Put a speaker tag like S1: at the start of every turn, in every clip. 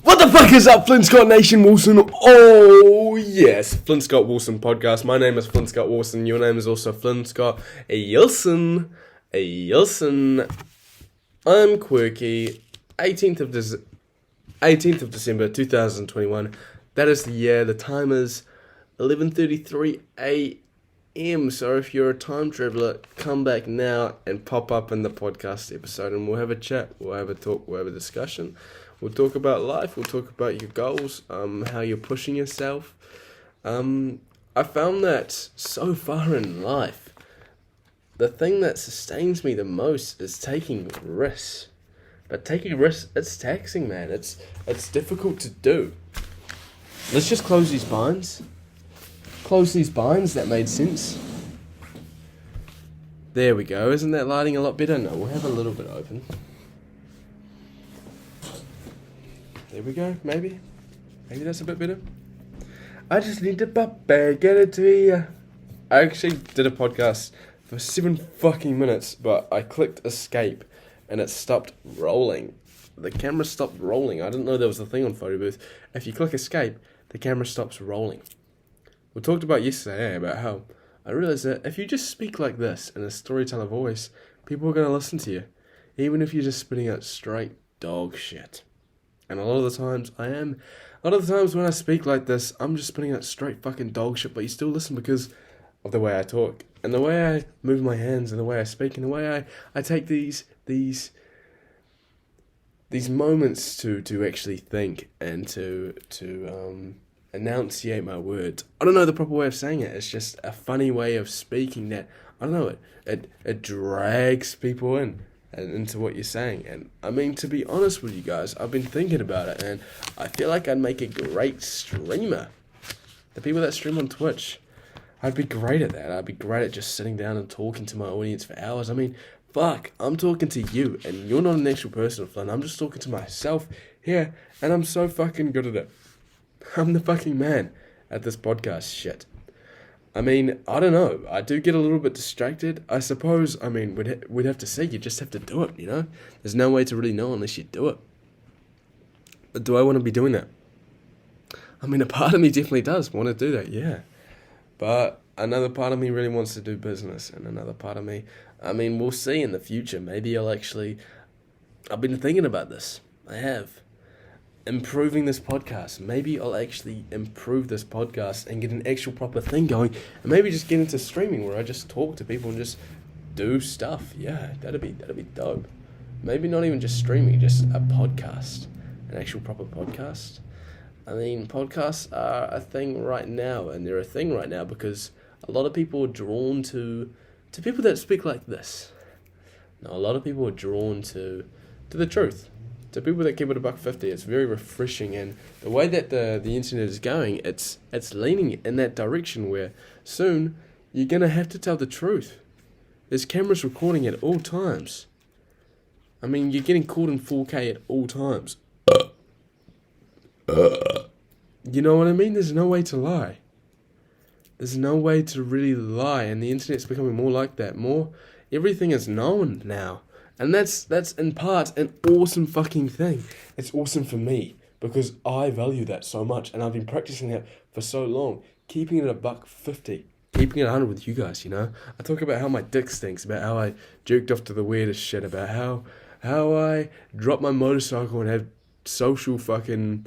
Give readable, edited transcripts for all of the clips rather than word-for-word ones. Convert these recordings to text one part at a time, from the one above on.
S1: What the fuck is up, Flint Scott Nation Wilson? Oh, yes, Flint Scott Wilson podcast. My name is Flint Scott Wilson. Your name is also Flint Scott Wilson. I'm quirky. 18th of December 2021. That is the year. The time is 11:33 a.m. So if you're a time traveler, come back now and pop up in the podcast episode, and we'll have a chat. We'll have a talk. We'll have a discussion. We'll talk about life, we'll talk about your goals, how you're pushing yourself. I found that so far in life, the thing that sustains me the most is taking risks. But taking risks, it's taxing, man. It's difficult to do. Let's just close these binds. That made sense. There we go. Isn't that lighting a lot better? No, we'll have a little bit open. There we go, maybe that's a bit better. I just need to get it to you. I actually did a podcast for 7 fucking minutes, but I clicked escape and it stopped rolling. The camera stopped rolling. I didn't know there was a thing on Photo Booth. If you click escape, the camera stops rolling. We talked about yesterday about how I realized that if you just speak like this in a storyteller voice, people are going to listen to you, even if you're just spitting out straight dog shit. And a lot of the times when I speak like this, I'm just spitting out straight fucking dog shit, but you still listen because of the way I talk, and the way I move my hands, and the way I speak, and the way I take these moments to actually think and to enunciate my words. I don't know the proper way of saying it. It's just a funny way of speaking that, I don't know, it drags people in and into what you're saying. And I mean, to be honest with you guys, I've been thinking about it, and I feel like I'd make a great streamer. The people that stream on Twitch, I'd be great at that. I'd be great at just sitting down and talking to my audience for hours. I mean, fuck, I'm talking to you, and you're not an actual person, Flynn. I'm just talking to myself here, and I'm so fucking good at it. I'm the fucking man at this podcast shit. I mean, I don't know. I do get a little bit distracted. I suppose, I mean, we'd have to say you just have to do it, you know? There's no way to really know unless you do it. But do I want to be doing that? I mean, a part of me definitely does want to do that, yeah. But another part of me really wants to do business. And another part of me, I mean, we'll see in the future. Maybe I've been thinking about this. I have. Improving this podcast. Maybe I'll actually improve this podcast and get an actual proper thing going, and maybe just get into streaming where I just talk to people and just do stuff. Yeah, that'd be dope. Maybe not even just streaming, just a podcast, an actual proper podcast. I mean, podcasts are a thing right now, and they're a thing right now because a lot of people are drawn to people that speak like this. Now, a lot of people are drawn to the truth. To people that keep it $1.50, it's very refreshing, and the way that the internet is going, it's leaning in that direction where soon you're gonna have to tell the truth. There's cameras recording at all times. I mean, you're getting caught in 4K at all times. You know what I mean? There's no way to lie. There's no way to really lie, and the internet's becoming more like that. Everything is known now. And that's in part an awesome fucking thing. It's awesome for me because I value that so much, and I've been practicing that for so long. Keeping it $1.50, keeping it 100 with you guys. You know, I talk about how my dick stinks, about how I jerked off to the weirdest shit, about how I dropped my motorcycle and had social fucking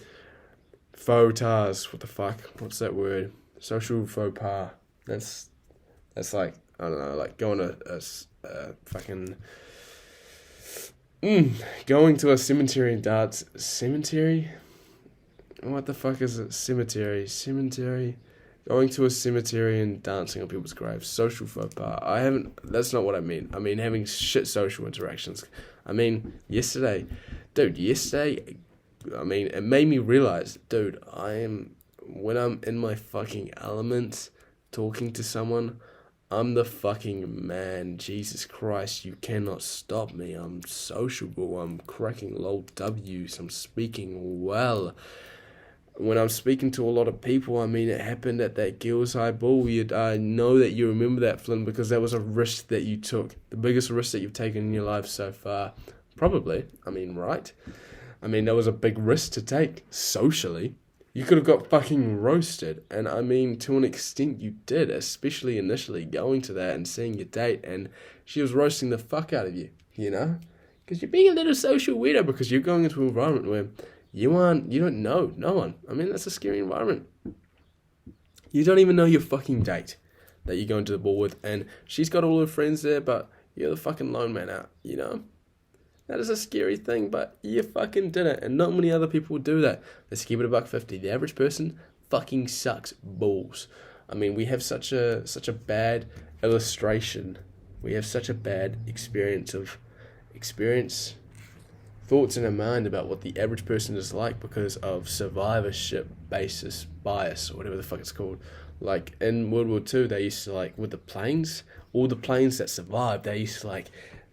S1: faux pas. What the fuck? What's that word? Social faux pas. That's like, I don't know, like going to a fucking. Going to a cemetery and dance. Cemetery? What the fuck is it? Cemetery. Going to a cemetery and dancing on people's graves. Social faux pas. That's not what I mean. I mean having shit social interactions. I mean, yesterday, I mean, it made me realize, dude, when I'm in my fucking element, talking to someone, I'm the fucking man. Jesus Christ, you cannot stop me. I'm sociable. I'm cracking low W's. I'm speaking well. When I'm speaking to a lot of people, I mean, it happened at that Girls High Ball. I know that you remember that, Flynn, because that was a risk that you took. The biggest risk that you've taken in your life so far. Probably. I mean, right? I mean, that was a big risk to take socially. You could have got fucking roasted, and I mean, to an extent you did, especially initially going to that and seeing your date, and she was roasting the fuck out of you, you know? Because you're being a little social weirdo because you're going into an environment where you don't know no one. I mean, that's a scary environment. You don't even know your fucking date that you're going to the ball with, and she's got all her friends there, but you're the fucking lone man out, you know? That is a scary thing, but you fucking did it, and not many other people would do that. Let's keep it $1.50. The average person fucking sucks balls. I mean, we have such a bad illustration. We have such a bad experience thoughts in our mind about what the average person is like because of survivorship basis bias, or whatever the fuck it's called. Like in World War II, they used to, like, with the planes, all the planes that survived, they used to, like,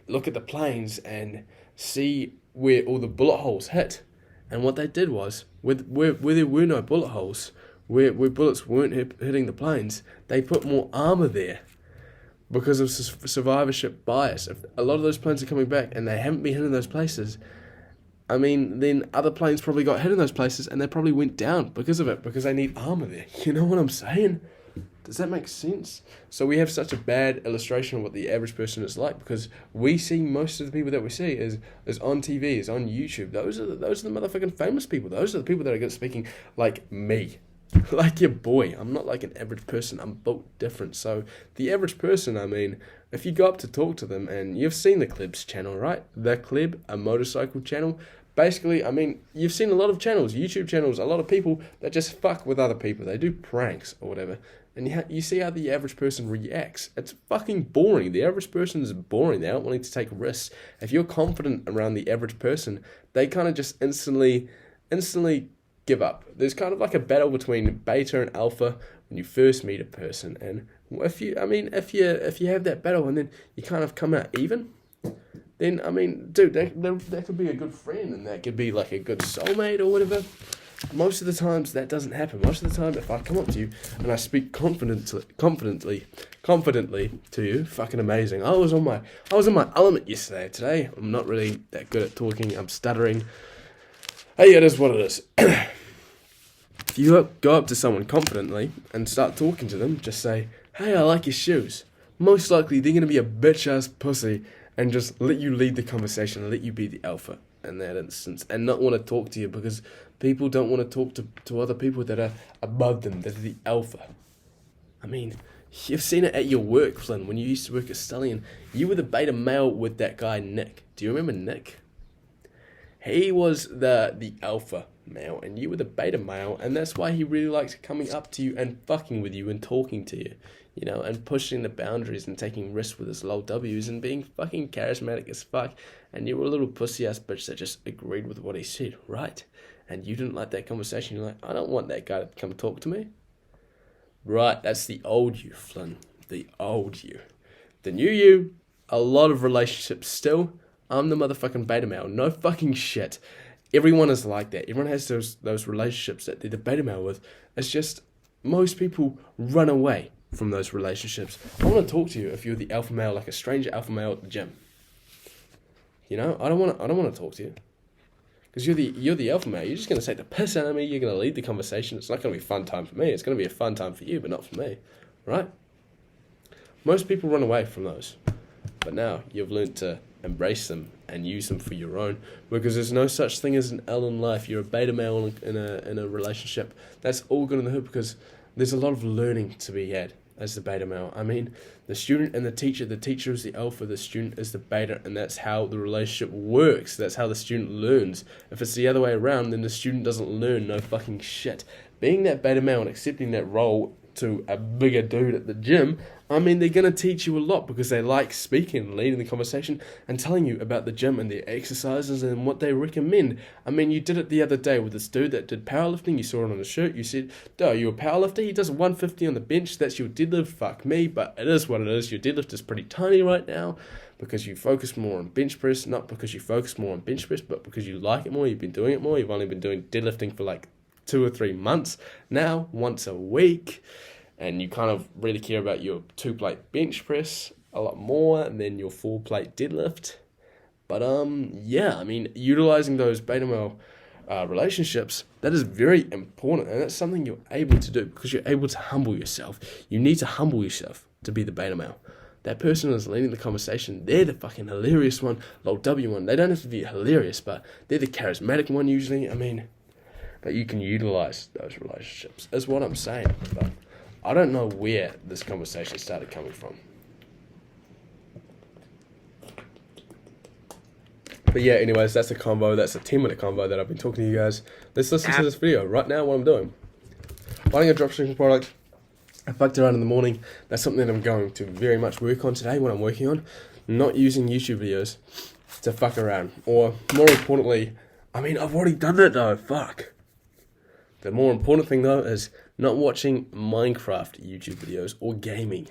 S1: look at the planes and see where all the bullet holes hit. And what they did was, where there were no bullet holes, where bullets weren't hitting the planes, they put more armor there because of survivorship bias. If a lot of those planes are coming back and they haven't been hit in those places, I mean, then other planes probably got hit in those places and they probably went down because of it, because they need armor there. You know what I'm saying? Does that make sense? So we have such a bad illustration of what the average person is like because we see most of the people that we see is on TV, is on YouTube. Those are the motherfucking famous people. Those are the people that are good at speaking like me. Like your boy. I'm not like an average person. I'm built different. So the average person, I mean, if you go up to talk to them, and you've seen the Klebs channel, right? The Kleb, a motorcycle channel. Basically, I mean, you've seen a lot of channels, YouTube channels, a lot of people that just fuck with other people. They do pranks or whatever. And you see how the average person reacts. It's fucking boring. The average person is boring. They're not wanting to take risks. If you're confident around the average person, they kind of just instantly give up. There's kind of like a battle between beta and alpha when you first meet a person. And if you have that battle and then you kind of come out even, then, I mean, dude, that could be a good friend and that could be like a good soulmate or whatever. Most of the times that doesn't happen. Most of the time, if I come up to you and I speak confidently to you, fucking amazing. I was in my element yesterday. Today, I'm not really that good at talking. I'm stuttering. Hey, it is what it is. If you go up to someone confidently and start talking to them, just say, "Hey, I like your shoes." Most likely, they're gonna be a bitch-ass pussy and just let you lead the conversation and let you be the alpha in that instance, and not want to talk to you because people don't want to talk to other people that are above them, that are the alpha. I mean, you've seen it at your work, Flynn. When you used to work at Stallion, you were the beta male with that guy, Nick. Do you remember Nick? He was the alpha male, and you were the beta male, and that's why he really liked coming up to you and fucking with you and talking to you, you know, and pushing the boundaries and taking risks with his low W's and being fucking charismatic as fuck. And you were a little pussy-ass bitch that just agreed with what he said, right? And you didn't like that conversation. You're like, I don't want that guy to come talk to me. Right, that's the old you, Flynn. The old you. The new you, a lot of relationships still. I'm the motherfucking beta male. No fucking shit. Everyone is like that. Everyone has those relationships that they're the beta male with. It's just most people run away from those relationships. I want to talk to you if you're the alpha male, like a stranger alpha male at the gym. You know, I don't want to talk to you. Because you're the alpha male. You're just going to take the piss out of me. You're going to lead the conversation. It's not going to be a fun time for me. It's going to be a fun time for you, but not for me. Right? Most people run away from those. But now you've learned to embrace them and use them for your own. Because there's no such thing as an L in life. You're a beta male in a relationship. That's all good in the hood because there's a lot of learning to be had as the beta male. I mean, the student and the teacher is the alpha, the student is the beta, and that's how the relationship works. That's how the student learns. If it's the other way around, then the student doesn't learn no fucking shit. Being that beta male and accepting that role to a bigger dude at the gym, I mean, they're going to teach you a lot because they like speaking and leading the conversation and telling you about the gym and their exercises and what they recommend. I mean, you did it the other day with this dude that did powerlifting. You saw it on his shirt. You said, "Duh, you're a powerlifter? He does 150 on the bench. That's your deadlift. Fuck me." But it is what it is. Your deadlift is pretty tiny right now because you focus more on bench press. Not because you focus more on bench press, but because you like it more. You've been doing it more. You've only been doing deadlifting for like 2 or 3 months now, once a week. And you kind of really care about your 2-plate bench press a lot more than your 4-plate deadlift. But yeah, I mean, utilizing those beta male relationships, that is very important, and that's something you're able to do because you're able to humble yourself. You need to humble yourself to be the beta male. That person is leading the conversation. They're the fucking hilarious one, lol W one. They don't have to be hilarious, but they're the charismatic one usually. I mean, but you can utilize those relationships, is what I'm saying. But I don't know where this conversation started coming from. But yeah, anyways, that's a convo. That's a 10-minute convo that I've been talking to you guys. Let's listen to this video. Right now, what I'm doing. Finding a dropshipping product. I fucked around in the morning. That's something that I'm going to very much work on today, what I'm working on. Not using YouTube videos to fuck around. Or, more importantly, I mean, I've already done that though. Fuck. The more important thing though is not watching Minecraft YouTube videos or gaming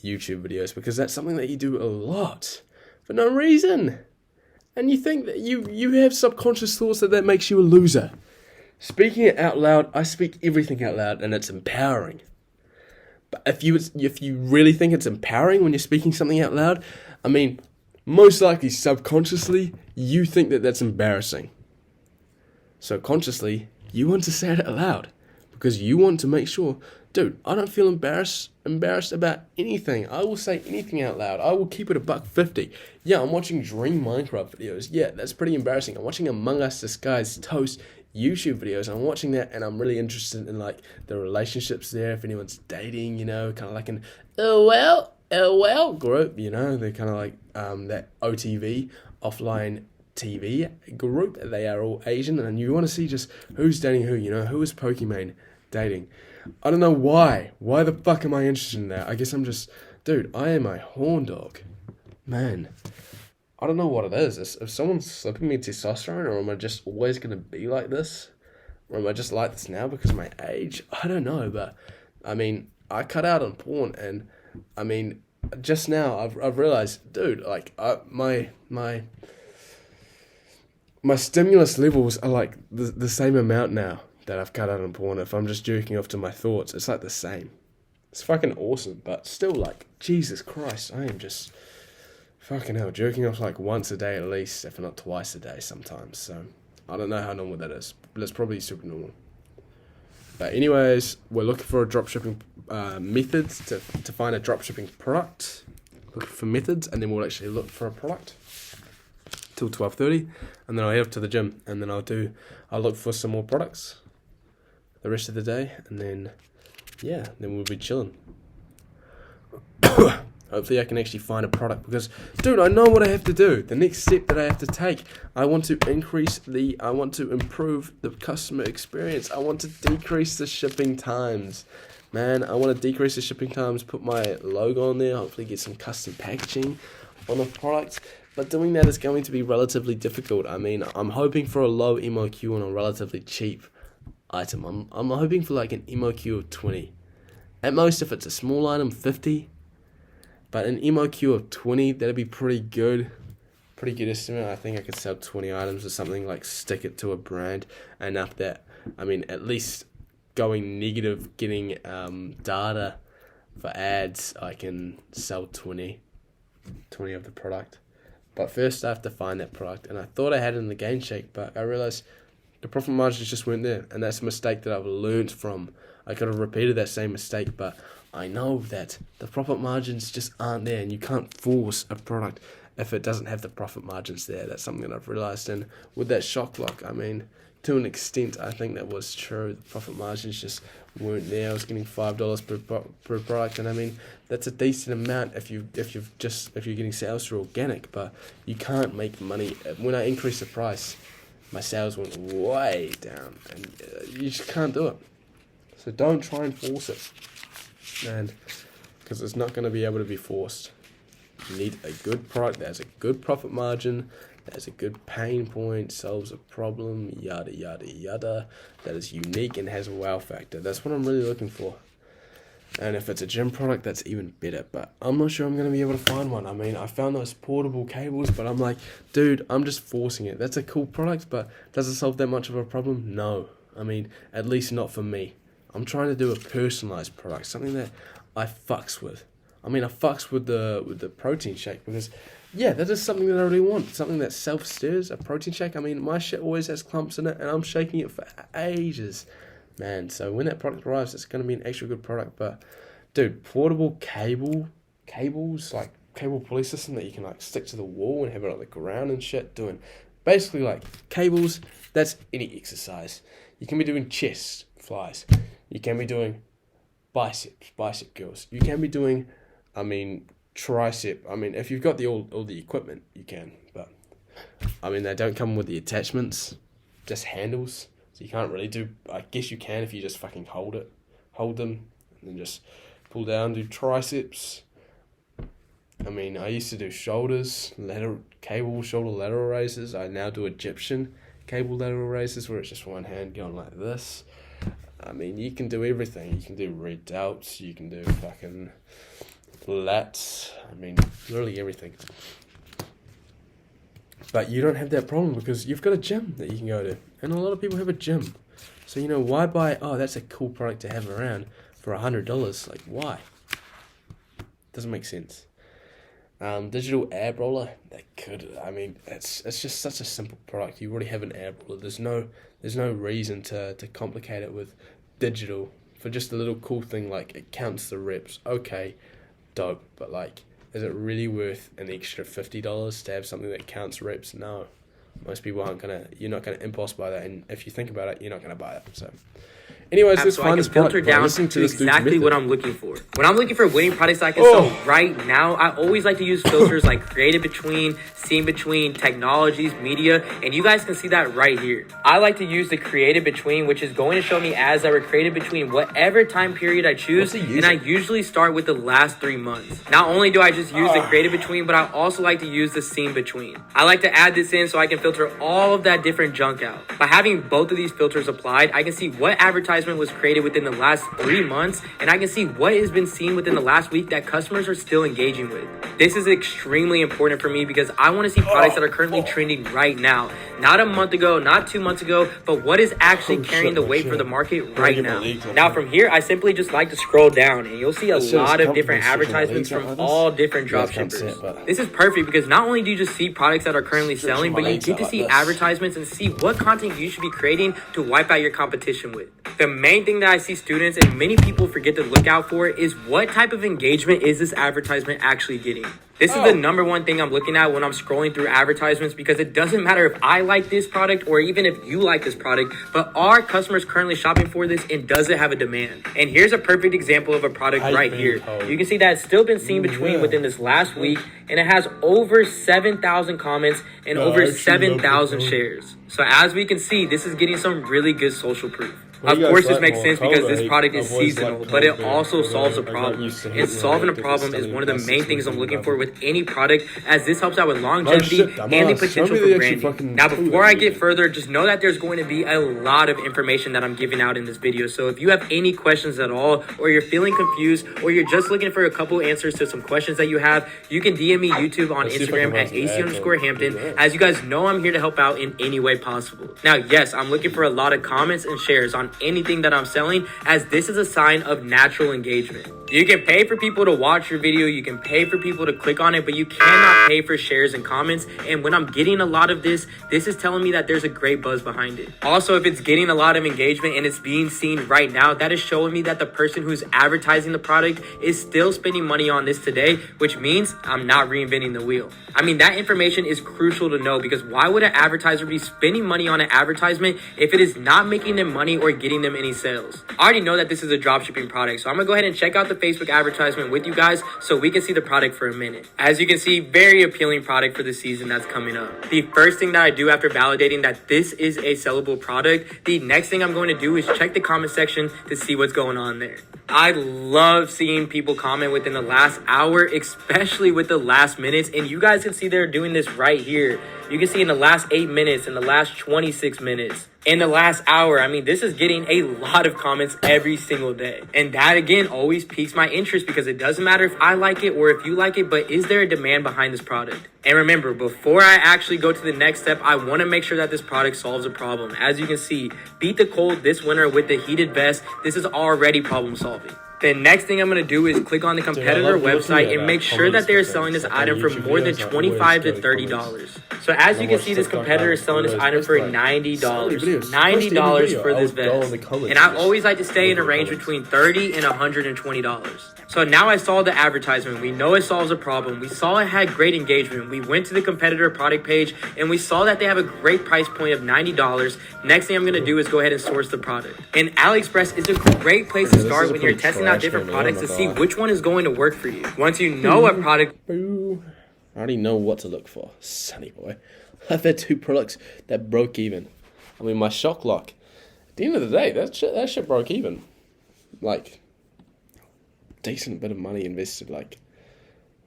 S1: YouTube videos, because that's something that you do a lot for no reason. And you think that you have subconscious thoughts that makes you a loser. Speaking it out loud, I speak everything out loud, and it's empowering. But if you really think it's empowering when you're speaking something out loud, I mean, most likely subconsciously, you think that that's embarrassing. So consciously, you want to say it out loud because you want to make sure, dude, I don't feel embarrassed about anything. I will say anything out loud. I will keep it $1.50. Yeah, I'm watching Dream Minecraft videos. Yeah, that's pretty embarrassing. I'm watching Among Us Disguised Toast YouTube videos. I'm watching that and I'm really interested in like the relationships there. If anyone's dating, you know, kind of like an LOL group, you know, they're kind of like that OTV, offline TV group. They are all Asian, and you want to see just who's dating who, you know, who is Pokimane dating. I don't know why. Why the fuck am I interested in that? I guess I'm just, dude, I am a horn dog. Man, I don't know what it is. Is someone slipping me testosterone, or am I just always going to be like this? Or am I just like this now because of my age? I don't know, but, I mean, I cut out on porn, and, I mean, just now I've realized, dude, like, my stimulus levels are like the same amount now that I've cut out on porn. If I'm just jerking off to my thoughts, it's like the same. It's fucking awesome, but still, like, Jesus Christ, I am just fucking hell jerking off like once a day at least, if not twice a day sometimes. So I don't know how normal that is, but it's probably super normal. But anyways, we're looking for a dropshipping methods to find a dropshipping product. Looking for methods, and then we'll actually look for a product till 12:30, and then I'll head up to the gym, and then I'll look for some more products the rest of the day, and then we'll be chilling. Hopefully I can actually find a product, because, dude, I know what I have to do. The next step that I have to take, I want to improve the customer experience. I want to decrease the shipping times. Man, I want to decrease the shipping times, put my logo on there, hopefully get some custom packaging on the product. But doing that is going to be relatively difficult. I mean, I'm hoping for a low MOQ on a relatively cheap item. I'm hoping for like an MOQ of 20. At most, if it's a small item, 50. But an MOQ of 20, that'd be pretty good. Pretty good estimate. I think I could sell 20 items or something, like stick it to a brand enough that, I mean, at least going negative, getting data for ads, I can sell 20 of the product. But first I have to find that product, and I thought I had it in the Gain Shake, but I realized the profit margins just weren't there, and that's a mistake that I've learned from. I could have repeated that same mistake, but I know that the profit margins just aren't there, and you can't force a product if it doesn't have the profit margins there. That's something that I've realized, and with that shock lock, I mean, to an extent, I think that was true. The profit margins just weren't there. I was getting $5 per product, and I mean, that's a decent amount if you're getting sales through organic, but you can't make money. When I increased the price, my sales went way down, and you just can't do it. So don't try and force it, man, because it's not going to be able to be forced. You need a good product that has a good profit margin, that has a good pain point, solves a problem, yada yada yada, that is unique and has a wow factor. That's what I'm really looking for. And if it's a gym product, that's even better. But I'm not sure I'm going to be able to find one. I mean, I found those portable cables, but I'm like, dude, I'm just forcing it. That's a cool product, but does it solve that much of a problem? No. I mean, at least not for me. I'm trying to do a personalized product, something that I fucks with. I mean, I fucks with the protein shake because, yeah, that is something that I really want. Something that self-stirs, a protein shake. I mean, my shit always has clumps in it, and I'm shaking it for ages, man. So when that product arrives, it's going to be an extra good product. But, dude, portable cables, like cable pulley system that you can, like, stick to the wall and have it on the ground and shit, doing basically, like, cables, that's any exercise. You can be doing chest flies. You can be doing bicep curls. You can be doing, I mean, tricep. I mean, if you've got all the equipment, you can. But, I mean, they don't come with the attachments, just handles. So you can't really do, I guess you can if you just fucking hold them, and then just pull down, do triceps. I mean, I used to do shoulders, cable shoulder lateral raises. I now do Egyptian cable lateral raises where it's just one hand going like this. I mean, you can do everything. You can do rear delts, you can do fucking lats. I mean, literally everything. But you don't have that problem because you've got a gym that you can go to. And a lot of people have a gym. So, why buy, that's a cool product to have around for $100? Like, why? Doesn't make sense. Digital ab roller, it's just such a simple product. You already have an ab roller. There's no reason to complicate it with digital for just a little cool thing like it counts the reps. Okay, dope, but like, is it really worth an extra $50 to have something that counts reps? No, most people you're not gonna impulse buy that, and if you think about it, you're not gonna buy it. So. Anyways, let's find this
S2: filter down to exactly what I'm looking for. When I'm looking for winning products I can sell right now, I always like to use filters like Creative Between, Scene Between, Technologies, Media, and you guys can see that right here. I like to use the Creative Between, which is going to show me ads that were created between whatever time period I choose, and I usually start with the last 3 months. Not only do I just use the Creative Between, but I also like to use the Scene Between. I like to add this in so I can filter all of that different junk out. By having both of these filters applied, I can see what advertisement was created within the last 3 months, and I can see what has been seen within the last week that customers are still engaging with. This is extremely important for me because I want to see products that are currently trending right now. Not a month ago, not 2 months ago, but what is actually carrying the weight for the market right now. Now from here, I simply just like to scroll down and you'll see a lot of different advertisements from all different dropshippers. This is perfect because not only do you just see products that are currently selling, but you get to see advertisements and see what content you should be creating to wipe out your competition with. The main thing that I see students and many people forget to look out for is what type of engagement is this advertisement actually getting. This is the number one thing I'm looking at when I'm scrolling through advertisements because it doesn't matter if I like this product or even if you like this product, but are customers currently shopping for this and does it have a demand? And here's a perfect example of a product right here. You can see that it's still been seen between within this last week and it has over 7,000 comments and over 7,000 shares. So as we can see, this is getting some really good social proof. Of course, this makes sense because this product is seasonal, but it also solves a problem. And solving a problem is one of the main things I'm looking for with any product, as this helps out with longevity and the potential for branding. Now, before I get further, just know that there's going to be a lot of information that I'm giving out in this video. So if you have any questions at all, or you're feeling confused, or you're just looking for a couple answers to some questions that you have, you can DM me YouTube on Instagram at AC_Hampton. As you guys know, I'm here to help out in any way possible. Now, yes, I'm looking for a lot of comments and shares on anything that I'm selling, as this is a sign of natural engagement. You can pay for people to watch your video, you can pay for people to click on it, but you cannot pay for shares and comments. And when I'm getting a lot of this is telling me that there's a great buzz behind it. Also, if it's getting a lot of engagement and it's being seen right now, that is showing me that the person who's advertising the product is still spending money on this today, which means I'm not reinventing the wheel. I mean, that information is crucial to know, because why would an advertiser be spending money on an advertisement if it is not making them money or getting them any sales? I already know that this is a dropshipping product, so I'm gonna go ahead and check out the Facebook advertisement with you guys so we can see the product for a minute. As you can see, very appealing product for the season that's coming up. The first thing that I do after validating that this is a sellable product, the next thing I'm going to do is check the comment section to see what's going on there. I love seeing people comment within the last hour, especially with the last minutes, and you guys can see they're doing this right here. You can see in the last 8 minutes, in the last 26 minutes, in the last hour. I mean, this is getting a lot of comments every single day. And that, again, always piques my interest, because it doesn't matter if I like it or if you like it, but is there a demand behind this product? And remember, before I actually go to the next step, I want to make sure that this product solves a problem. As you can see, beat the cold this winter with the heated vest. This is already problem solving. The next thing I'm going to do is click on the competitor website and make sure that they're selling this item for more than $25 to $30. So as you can see, this competitor is selling this item for $90. $90 for this vest. And I always like to stay in a range between $30 and $120. So now I saw the advertisement. We know it solves a problem. We saw it had great engagement. We went to the competitor product page and we saw that they have a great price point of $90. Next thing I'm going to do is go ahead and source the product. And AliExpress is a great place to start when you're testing out different products to see which one is going to work for you. Once you know what product...
S1: Boo. I already know what to look for. Sonny boy. I've had 2 products that broke even. I mean, my shock lock. At the end of the day, that shit broke even. Like... decent bit of money invested. Like,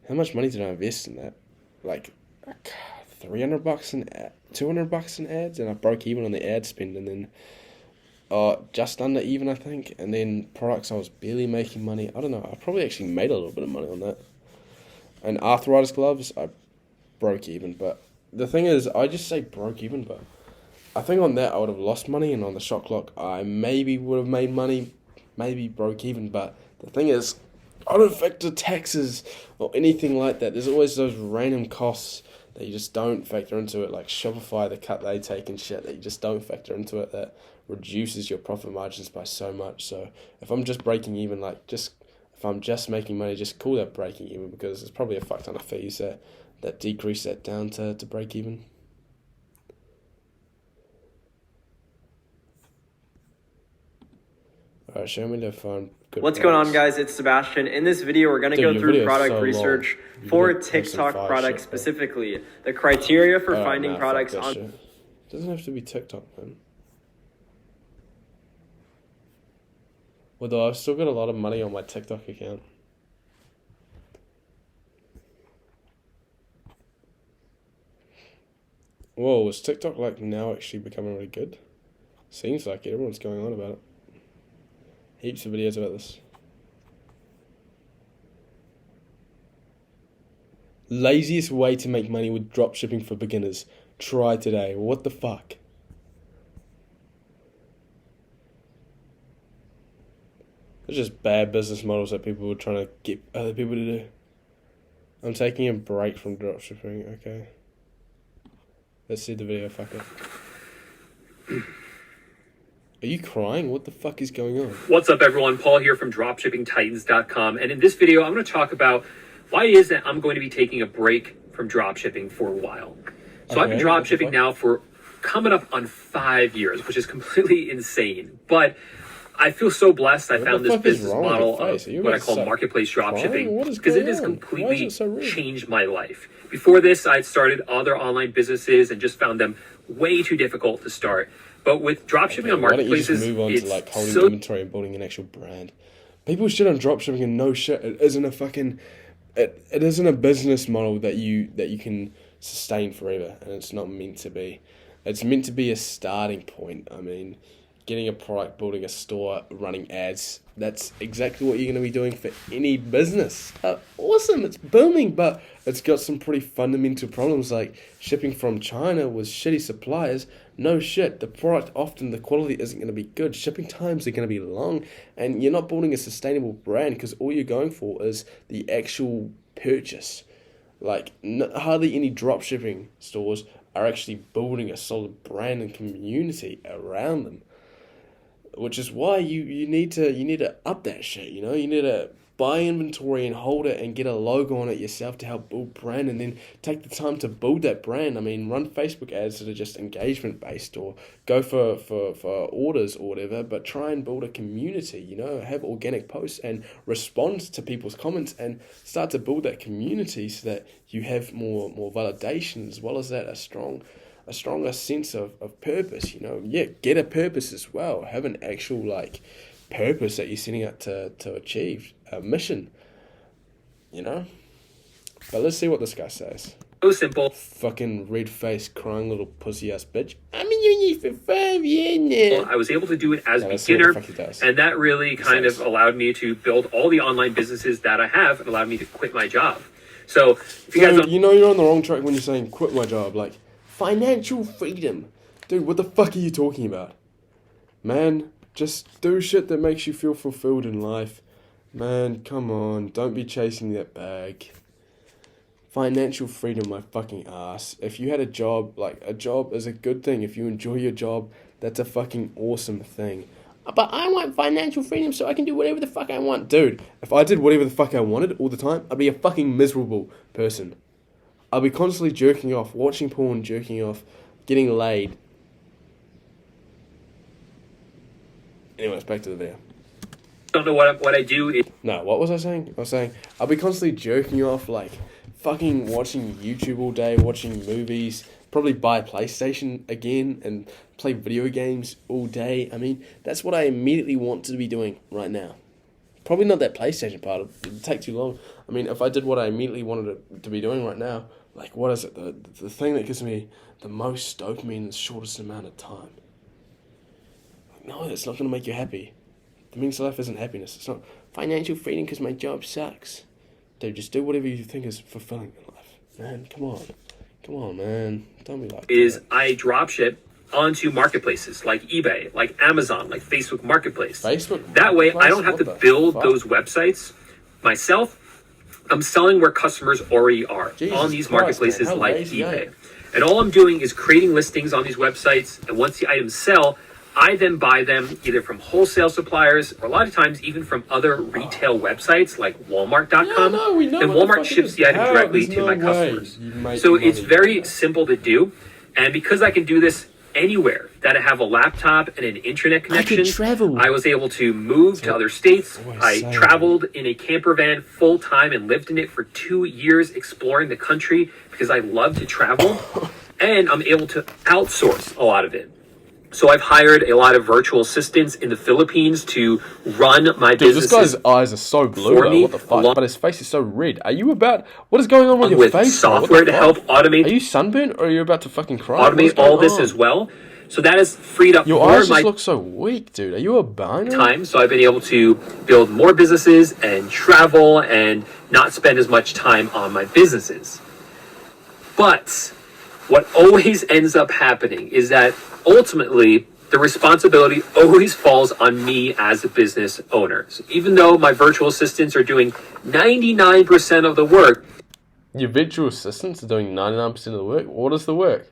S1: how much money did I invest in that? Like $300 in $200 in ads, and I broke even on the ad spend, and then just under even, I think. And then products I was barely making money. I don't know. I probably actually made a little bit of money on that. And arthritis gloves, I broke even. But the thing is, I just say broke even, but I think on that I would have lost money, and on the shock lock I maybe would have made money, maybe broke even. But the thing is, I don't factor taxes or anything like that. There's always those random costs that you just don't factor into it, like Shopify, the cut they take and shit that you just don't factor into it, that reduces your profit margins by so much. So if I'm just breaking even, if I'm just making money, just call that breaking even, because it's probably a fuck ton of fees that decrease that down to break even. Alright, show me the phone.
S3: What's going on, guys? It's Sebastian. In this video, we're going to go through product research for TikTok products specifically. The criteria for finding products on...
S1: It doesn't have to be TikTok, man. Although I've still got a lot of money on my TikTok account. Whoa, is TikTok now actually becoming really good? Seems like it. Everyone's going on about it. Heaps of videos about this. Laziest way to make money with dropshipping for beginners. Try today. What the fuck? It's just bad business models that people were trying to get other people to do. I'm taking a break from dropshipping. Okay. Let's see the video. Fuck it. Are you crying? What the fuck is going on?
S4: What's up, everyone? Paul here from dropshippingtitans.com. And in this video, I'm going to talk about why it is that I'm going to be taking a break from dropshipping for a while. So I've been dropshipping now for coming up on 5 years, which is completely insane. But I feel so blessed I found this business model of what I call marketplace dropshipping, because it has completely changed my life. Before this, I'd started other online businesses and just found them way too difficult to start. But with dropshipping on marketplaces,
S1: why don't you just move on to holding inventory and building an actual brand? People shit on dropshipping and no shit. It isn't a fucking, it isn't a business model that you can sustain forever, and it's not meant to be. It's meant to be a starting point. I mean, getting a product, building a store, running ads, that's exactly what you're going to be doing for any business. Awesome, it's booming, but it's got some pretty fundamental problems, like shipping from China with shitty suppliers. No shit, the product, often the quality isn't going to be good. Shipping times are going to be long, and you're not building a sustainable brand because all you're going for is the actual purchase. Like, hardly any dropshipping stores are actually building a solid brand and community around them. Which is why you need to up that shit, you know? You need to buy inventory and hold it and get a logo on it yourself to help build brand, and then take the time to build that brand. I mean, run Facebook ads that are just engagement based, or go for orders or whatever, but try and build a community, you know? Have organic posts and respond to people's comments and start to build that community so that you have more validation, as well as that a stronger sense of purpose, you know? Yeah, get a purpose as well. Have an actual, purpose that you're setting out to achieve. A mission, you know? But let's see what this guy says.
S4: So simple.
S1: Fucking red-faced, crying little pussy-ass bitch. I've been doing this for 5 years now.
S4: I was able to do it as a beginner, and that really kind of allowed me to build all the online businesses that I have, and allowed me to quit my job. So, if you guys don't...
S1: You know you're on the wrong track when you're saying quit my job. Like, financial freedom. Dude, what the fuck are you talking about? Man, just do shit that makes you feel fulfilled in life. Man, come on. Don't be chasing that bag. Financial freedom, my fucking ass. If you had a job, like, a job is a good thing. If you enjoy your job, that's a fucking awesome thing. But I want financial freedom so I can do whatever the fuck I want. Dude, if I did whatever the fuck I wanted all the time, I'd be a fucking miserable person. I'd be constantly jerking off, watching porn, jerking off, getting laid. Anyways, back to the video.
S4: Don't know what I do.
S1: No, what was I saying? I was saying I'll be constantly jerking off, like fucking watching YouTube all day, watching movies, probably buy a PlayStation again and play video games all day. I mean, that's what I immediately want to be doing right now. Probably not that PlayStation part. It'd take too long. I mean, if I did what I immediately wanted to be doing right now, like, what is it? The thing that gives me the most dopamine in the shortest amount of time. No, it's not going to make you happy. The meaning to life isn't happiness. It's not financial freedom because my job sucks. Dude, just do whatever you think is fulfilling in life. Man, come on. Come on, man. Don't be like that.
S4: I drop ship onto marketplaces like eBay, like Amazon, like Facebook Marketplace. That way, I don't have to build those websites myself. I'm selling where customers already are on these marketplaces like eBay. And all I'm doing is creating listings on these websites. And once the items sell, I then buy them either from wholesale suppliers or a lot of times even from other retail websites like Walmart.com. And Walmart ships the item directly to my customers. So it's very simple to do. And because I can do this anywhere that I have a laptop and an internet connection, I was able to move to other states. I traveled in a camper van full time and lived in it for 2 years exploring the country because I love to travel. And I'm able to outsource a lot of it. So I've hired a lot of virtual assistants in the Philippines to run my business.
S1: This guy's eyes are so blue. What the fuck? But his face is so red. Are you about... What is going on with your face?
S4: Software to help automate...
S1: Are you sunburnt or are you about to fucking cry?
S4: Automate all this as well. So that has freed up
S1: your eyes just look so weak, dude. Are you a boner?
S4: Time. So I've been able to build more businesses and travel and not spend as much time on my businesses. But what always ends up happening is that ultimately, the responsibility always falls on me as a business owner. So even though my virtual assistants are doing 99% of the work.
S1: Your virtual assistants are doing 99% of the work? What is the work?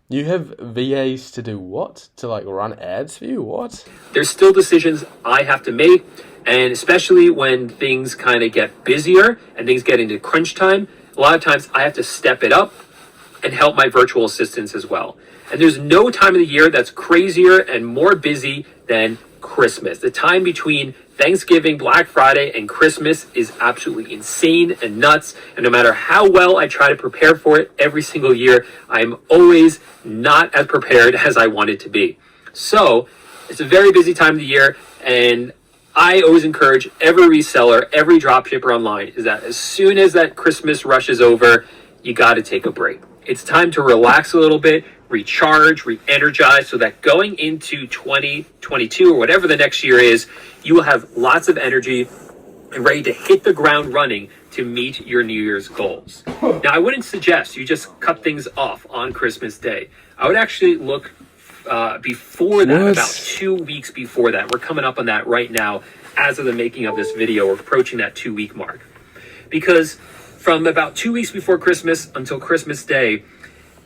S1: You have VAs to do what? To like run ads for you? What?
S4: There's still decisions I have to make. And especially when things kind of get busier and things get into crunch time, a lot of times I have to step it up and help my virtual assistants as well. And there's no time of the year that's crazier and more busy than Christmas. The time between Thanksgiving, Black Friday, and Christmas is absolutely insane and nuts. And no matter how well I try to prepare for it every single year, I'm always not as prepared as I wanted to be. So it's a very busy time of the year. And I always encourage every reseller, every dropshipper online is that as soon as that Christmas rush is over, you got to take a break. It's time to relax a little bit, recharge, re-energize, so that going into 2022 or whatever the next year is, you will have lots of energy and ready to hit the ground running to meet your New Year's goals. Now, I wouldn't suggest you just cut things off on Christmas Day. I would actually look before that, about 2 weeks before that. We're coming up on that right now. As of the making of this video, we're approaching that 2-week mark. Because from about 2 weeks before Christmas until Christmas Day,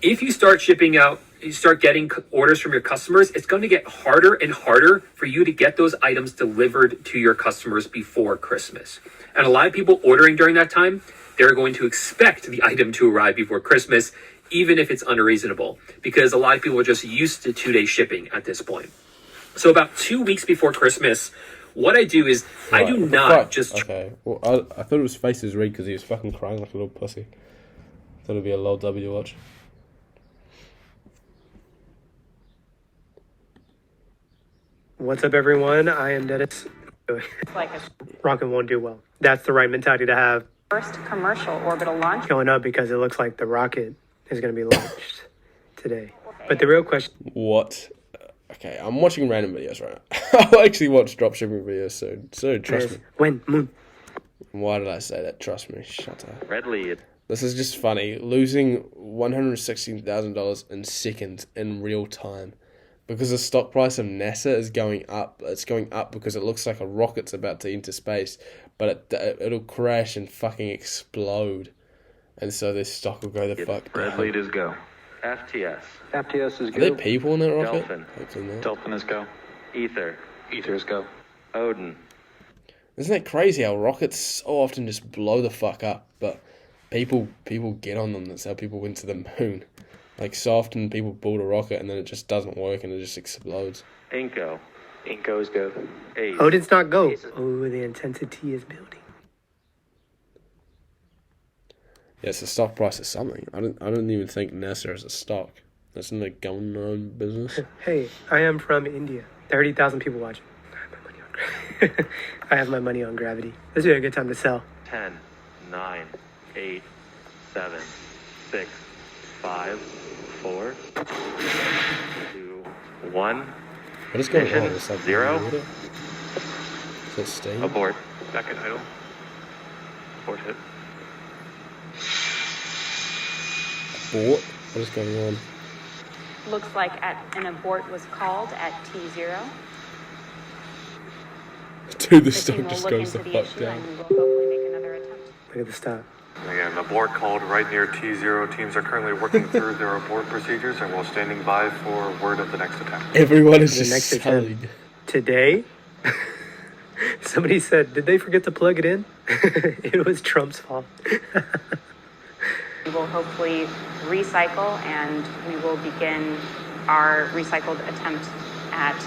S4: if you start shipping out, you start getting orders from your customers, it's going to get harder and harder for you to get those items delivered to your customers before Christmas. And a lot of people ordering during that time, they're going to expect the item to arrive before Christmas, even if it's unreasonable, because a lot of people are just used to 2-day shipping at this point. So about 2 weeks before Christmas, what I do is I do not just...
S1: Okay, well, I thought his face was red because he was fucking crying like a little pussy. Thought it'd be a low W watch.
S5: What's up, everyone? I am Dennis. Rocket won't do well. That's the right mentality to have.
S6: First commercial orbital launch
S5: going up because it looks like the rocket is going to be launched today. But the real question...
S1: What? Okay, I'm watching random videos right now. I'll actually watch dropshipping videos soon. So trust me.
S5: When? Moon.
S1: Why did I say that? Trust me. Shut up.
S7: Red lead.
S1: This is just funny. Losing $116,000 in seconds in real time. because the stock price of NASA is going up. It's going up because it looks like a rocket's about to enter space, but it'll crash and fucking explode, and so this stock will go the fuck down.
S7: Red lead is go. FTS.
S8: FTS is go.
S1: Are there people in that rocket?
S7: Dolphin. Dolphin is go. Ether. Ether is go. Odin.
S1: Isn't that crazy how rockets so often just blow the fuck up, but people get on them. That's how people went to the moon. Like, so often people build a rocket and then it just doesn't work and it just explodes.
S7: Inco. Inco is go. Ace.
S5: Odin's not go. Oh, the intensity is building.
S1: Yes, the stock price is something. I don't even think NASA is a stock. That's not a government business.
S5: Hey, I am from India. 30,000 people watching. I have my money on gravity. This would be a good time to sell.
S7: 10, 9, 8, 7, 6, 5, 4, 2, 1.
S1: What is going on?
S7: Is that 0.
S1: Is that steam?
S7: Abort. Back at idle. Abort hit.
S1: Abort? What is going on?
S6: Looks like an abort was called at T0.
S1: Dude, the
S6: The
S1: stock
S6: team will
S1: just
S6: look
S1: goes
S6: into
S1: the
S6: the
S1: fuck
S6: issue
S1: down.
S6: and we will hopefully make another attempt.
S5: Look at the stop.
S9: Again, abort called right near T0. Teams are currently working through their abort procedures and we're standing by for word of the next attempt.
S1: Everyone is
S5: The
S1: just
S5: next
S1: selling.
S5: attempt. Today, somebody said, did they forget to plug it in? It was Trump's fault.
S6: We will hopefully recycle and we will begin our recycled attempt at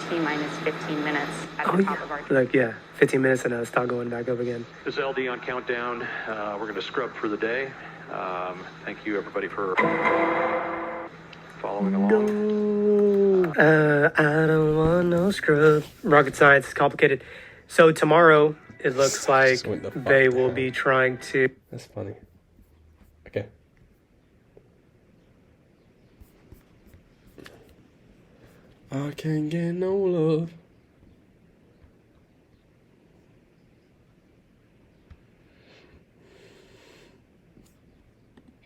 S6: T-minus 15 minutes at the top of our team.
S5: Like, yeah, 15 minutes and now it's start going back up again.
S8: This is LD on countdown. We're going to scrub for the day. Thank you, everybody, for following along.
S5: I don't want no scrub. Rocket science is complicated. So tomorrow, it looks like
S1: Just went the fuck
S5: they will
S1: down.
S5: be trying to...
S1: That's funny. Okay. I can't get no love.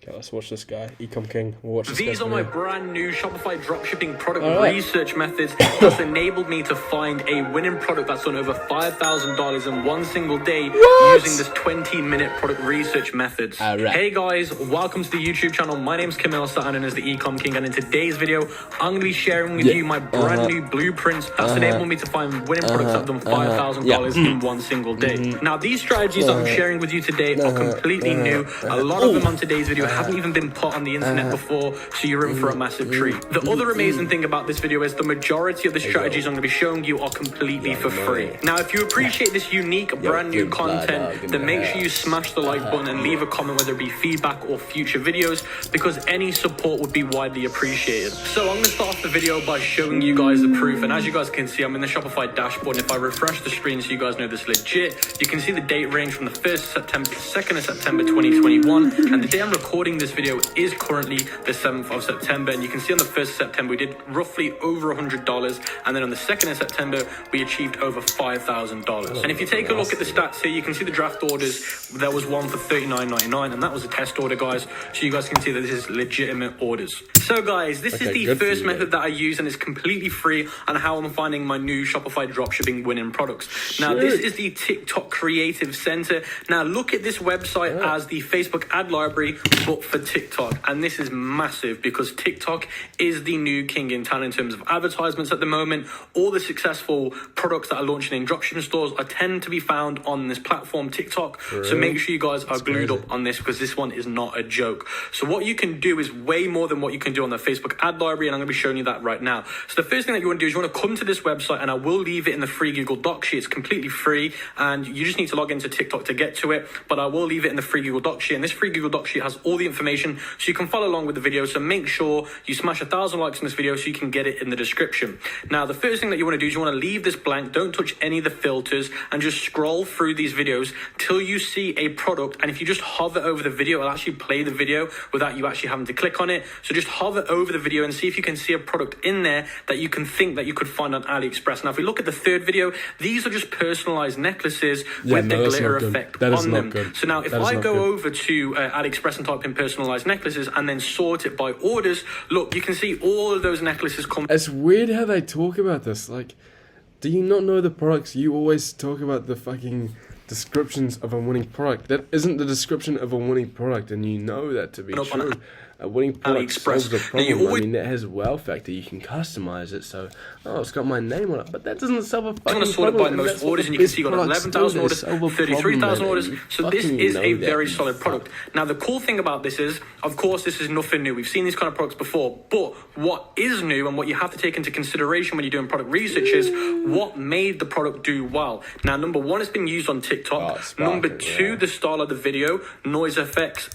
S1: Okay, let's watch this guy. Ecom King. We'll watch this
S10: These
S1: guy's
S10: are my
S1: video.
S10: brand new Shopify dropshipping product
S1: Alright.
S10: research methods that's enabled me to find a winning product that's done over $5,000 in one single day using this 20-minute product research methods.
S1: Alright.
S10: Hey guys, welcome to the YouTube channel. My name's Camille Sutton and is the Ecom King, and in today's video, I'm going to be sharing with you my brand new blueprints that's enabled me to find winning products that have done $5,000 in one single day. Now, these strategies that I'm sharing with you today are completely new. A lot of them on today's video haven't even been put on the internet before, so you're in for a massive treat. The other amazing thing about this video is the majority of the strategies I'm going to be showing you are completely for free. Now, if you appreciate this unique, brand new content, then make sure you smash the like button and leave a comment, whether it be feedback or future videos, because any support would be widely appreciated. So I'm going to start off the video by showing you guys the proof, and as you guys can see, I'm in the Shopify dashboard, and if I refresh the screen so you guys know this is legit, you can see the date range from the 1st of September to 2nd of September 2021, and the day I'm recording this video is currently the 7th of September, and you can see on the 1st of September we did roughly over $100, and then on the 2nd of September we achieved over $5,000. And if you take a look at the stats here, you can see the draft orders. There was one for $39.99, and that was a test order, guys, so you guys can see that this is legitimate orders. So guys, this is the first method that I use, and it's completely free on how I'm finding my new Shopify dropshipping winning products. Now, this is the TikTok Creative Center. Now, look at this website as the Facebook ad library, but for TikTok. And this is massive because TikTok is the new king in town in terms of advertisements at the moment. All the successful products that are launching in dropshipping stores tend to be found on this platform, TikTok. So make sure you guys are glued up on this, because this one is not a joke. So what you can do is way more than what you can do on the Facebook ad library, and I'm going to be showing you that right now. So the first thing that you want to do is you want to come to this website, and I will leave it in the free Google Doc sheet. It's completely free, and you just need to log into TikTok to get to it, but I will leave it in the free Google Doc sheet, and this free Google Doc sheet has all the information so you can follow along with the video. So make sure you smash 1,000 likes on this video so you can get it in the description. Now, the first thing that you want to do is you want to leave this blank. Don't touch any of the filters, and just scroll through these videos till you see a product, and if you just hover over the video, it'll actually play the video without you actually having to click on it. So just hover over the video and see if you can see a product in there that you can think that you could find on AliExpress. Now, if we look at the third video, these are just personalized necklaces with the glitter effect on them. So now if I go over to AliExpress and type in personalized necklaces and then sort it by orders, look, you can see all of those necklaces come.
S1: It's weird how they talk about this. Like, do you not know the products? You always talk about the fucking descriptions of a winning product. That isn't the description of a winning product, and you know that to be true. A winning product solves a problem. I mean, that has wow factor. You can customize it, so it's got my name on it, but that doesn't solve a fucking problem.
S10: I'm going to sort it by most orders, and you can see you got 11,000 orders, 33,000 orders. So this is a very solid product. Now, the cool thing about this is, of course, this is nothing new. We've seen these kind of products before, but what is new and what you have to take into consideration when you're doing product research is what made the product do well. Now, number one, it's been used on TikTok. Number two, the style of the video, noise effects,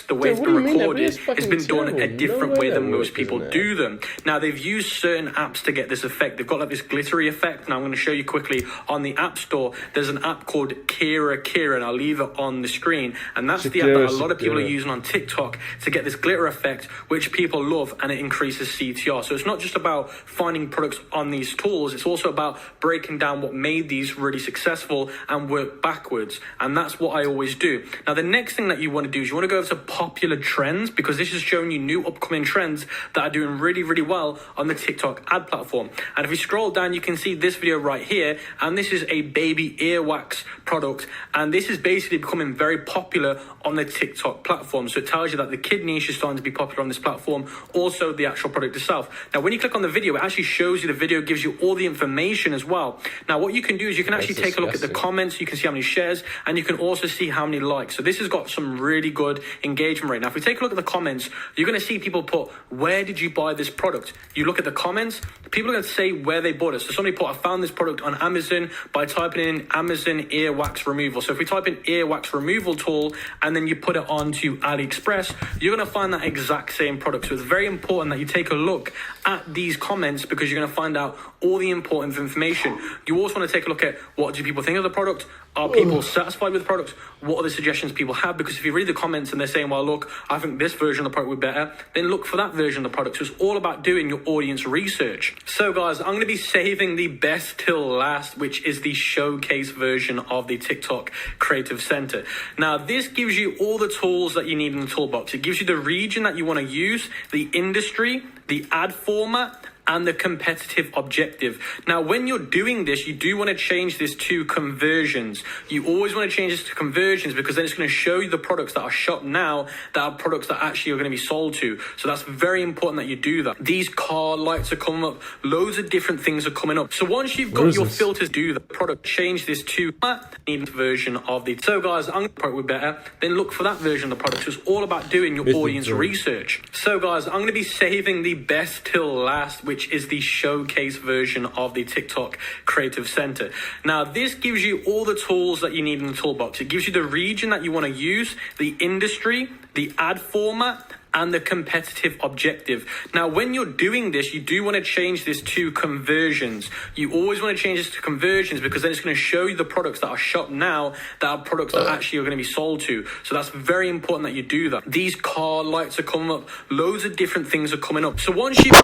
S10: the way it's been recorded. It's been done a different way than most people do them. Now, they've used certain apps to get this effect. They've got like this glittery effect. Now, I'm going to show you quickly on the App Store. There's an app called Kira, and I'll leave it on the screen. And that's the app that a lot of people are using on TikTok to get this glitter effect, which people love, and it increases CTR. So it's not just about finding products on these tools. It's also about breaking down what made these really successful and work backwards. And that's what I always do. Now, the next thing that you want to do is you want to go over to popular trends, because this is showing you new upcoming trends that are doing really, really well on the TikTok ad platform. And if we scroll down, you can see this video right here, and this is a baby earwax product, and this is basically becoming very popular on the TikTok platform. So it tells you that the kid niche is starting to be popular on this platform, also the actual product itself. Now, when you click on the video, it actually shows you the video, gives you all the information as well. Now, what you can do is you can actually take a look at the comments, you can see how many shares, and you can also see how many likes. So this has got some really good engagement right now. If we take a look at the comments, you're going to see people put, where did you buy this product? You look at the comments, people are going to say where they bought it. So somebody put, I found this product on Amazon by typing in Amazon earwax removal. So if we type in earwax removal tool and then you put it onto AliExpress, you're going to find that exact same product. So it's very important that you take a look at these comments, because you're going to find out all the important information. You also want to take a look at, what do people think of the product? Are people satisfied with the product? What are the suggestions people have? Because if you read the comments and they're saying, well, look, I think this version of the product would be better, then look for that version of the product. So it's all about doing your audience research. So guys, I'm going to be saving the best till last, which is the showcase version of the TikTok Creative Center. Now, this gives you all the tools that you need in the toolbox. It gives you the region that you want to use, the industry, the ad format, and the competitive objective. Now, when you're doing this, you do want to change this to conversions. You always want to change this to conversions, because then it's going to show you the products that are shopped now that are products that actually are going to be sold to. So that's very important that you do that. These car lights are coming up. Loads of different things are coming up. So once you've got your filters, do the product, change this to that version of the. So guys, I'm going to product with better. Then look for that version of the product. So it's all about doing your audience research. So guys, I'm going to be saving the best till last, which is the showcase version of the TikTok Creative Center. Now, this gives you all the tools that you need in the toolbox. It gives you the region that you want to use, the industry, the ad format, and the competitive objective. Now, when you're doing this, you do want to change this to conversions. You always want to change this to conversions, because then it's going to show you the products that are shopped now that are products that actually are going to be sold to. So that's very important that you do that. These car lights are coming up. Loads of different things are coming up. So once you've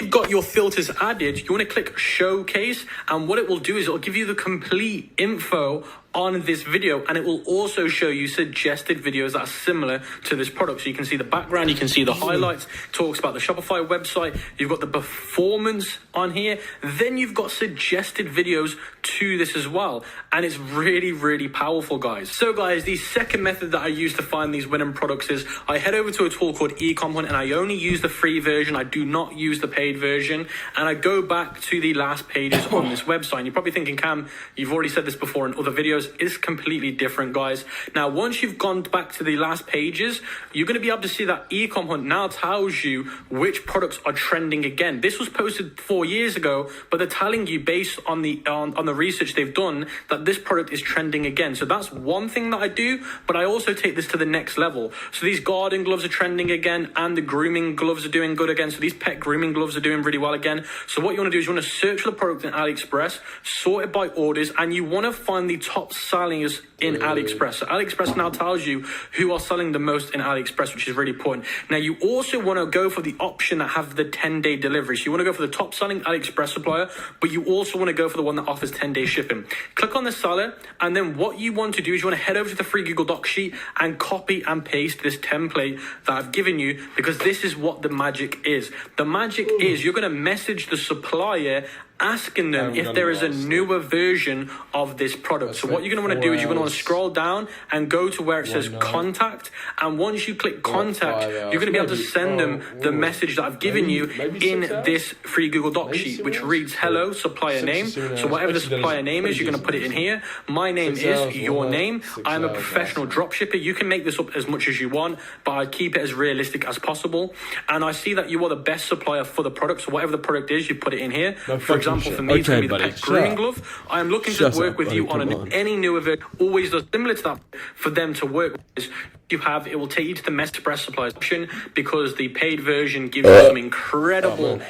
S10: got your filters added, you want to click showcase, and what it will do is it'll give you the complete info on this video, and it will also show you suggested videos that are similar to this product. So you can see the background, you can see the highlights, talks about the Shopify website, you've got the performance on here, then you've got suggested videos to this as well, and it's really, really powerful, guys. So guys, the second method that I use to find these winning products is I head over to a tool called Ecom Hunt, and I only use the free version. I do not use the paid version, and I go back to the last pages on this website. And you're probably thinking, Cam, you've already said this before in other videos. It's completely different, guys. Now, once you've gone back to the last pages, you're going to be able to see that Ecom Hunt now tells you which products are trending again. This was posted 4 years ago, but they're telling you based on the research they've done that this product is trending again. So that's one thing that I do, but I also take this to the next level. So these garden gloves are trending again, and the grooming gloves are doing good again. So these pet grooming gloves are doing really well again. So what you want to do is you want to search for the product in AliExpress, sort it by orders, and you want to find the top top sellers in AliExpress. So AliExpress now tells you who are selling the most in AliExpress, which is really important. Now, you also want to go for the option that have the 10-day delivery. So you want to go for the top selling AliExpress supplier, but you also want to go for the one that offers 10-day shipping. Click on the seller, and then what you want to do is you want to head over to the free Google Doc sheet and copy and paste this template that I've given you, because this is what the magic is. The magic is you're going to message the supplier asking them if there is a newer version of this product. So what you're going to want to do is you're going to want to scroll down and go to where it says contact, and once you click contact, you're going to be able to send them the message that I've given you in this free Google Doc sheet, which reads hello supplier name. So whatever the supplier name is, you're going to put it in here. My name is your name. I'm a professional dropshipper. You can make this up as much as you want, but I keep it as realistic as possible. And I see that you are the best supplier for the product, so whatever the product is, you put it in here. For example, for me, it's going to be the pet grooming glove. I am looking to work with you on any newer version. Always does similar to that for them to work with. You have, it will take you to the Express supplies option, because the paid version gives you some incredible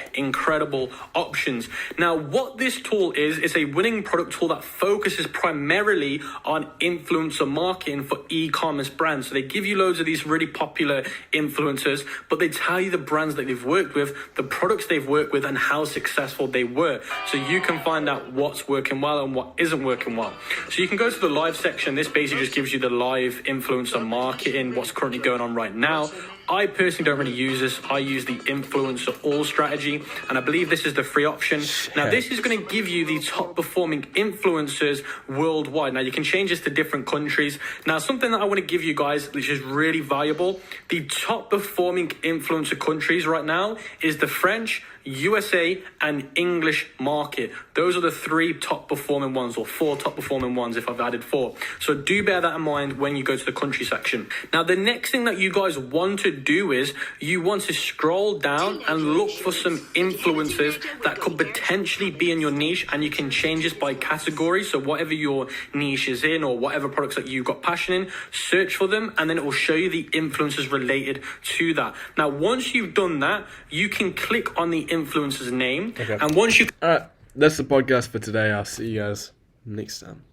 S10: options. Now, what this tool is a winning product tool that focuses primarily on influencer marketing for e-commerce brands. So they give you loads of these really popular influencers, but they tell you the brands that they've worked with, the products they've worked with, and how successful they were. So you can find out what's working well and what isn't working well. So you can go to the live section. This basically just gives you the live influencer marketing, what's currently going on right now. I personally don't really use this. I use the influencer all strategy, and I believe this is the free option. Now, this is going to give you the top performing influencers worldwide. Now, you can change this to different countries. Now, something that I want to give you guys, which is really valuable, the top performing influencer countries right now is the French, USA, and English market. Those are the 3 top performing ones, or 4 top performing ones if I've added 4. So do bear that in mind when you go to the country section. Now, the next thing that you guys want to do is you want to scroll down and look for some influencers that could potentially be in your niche, and you can change this by category. So whatever your niche is in, or whatever products that you've got passion in, search for them, and then it will show you the influencers related to that. Now, once you've done that, you can click on the influencer's name, and once you...
S1: All right, that's the podcast for today. I'll see you guys next time.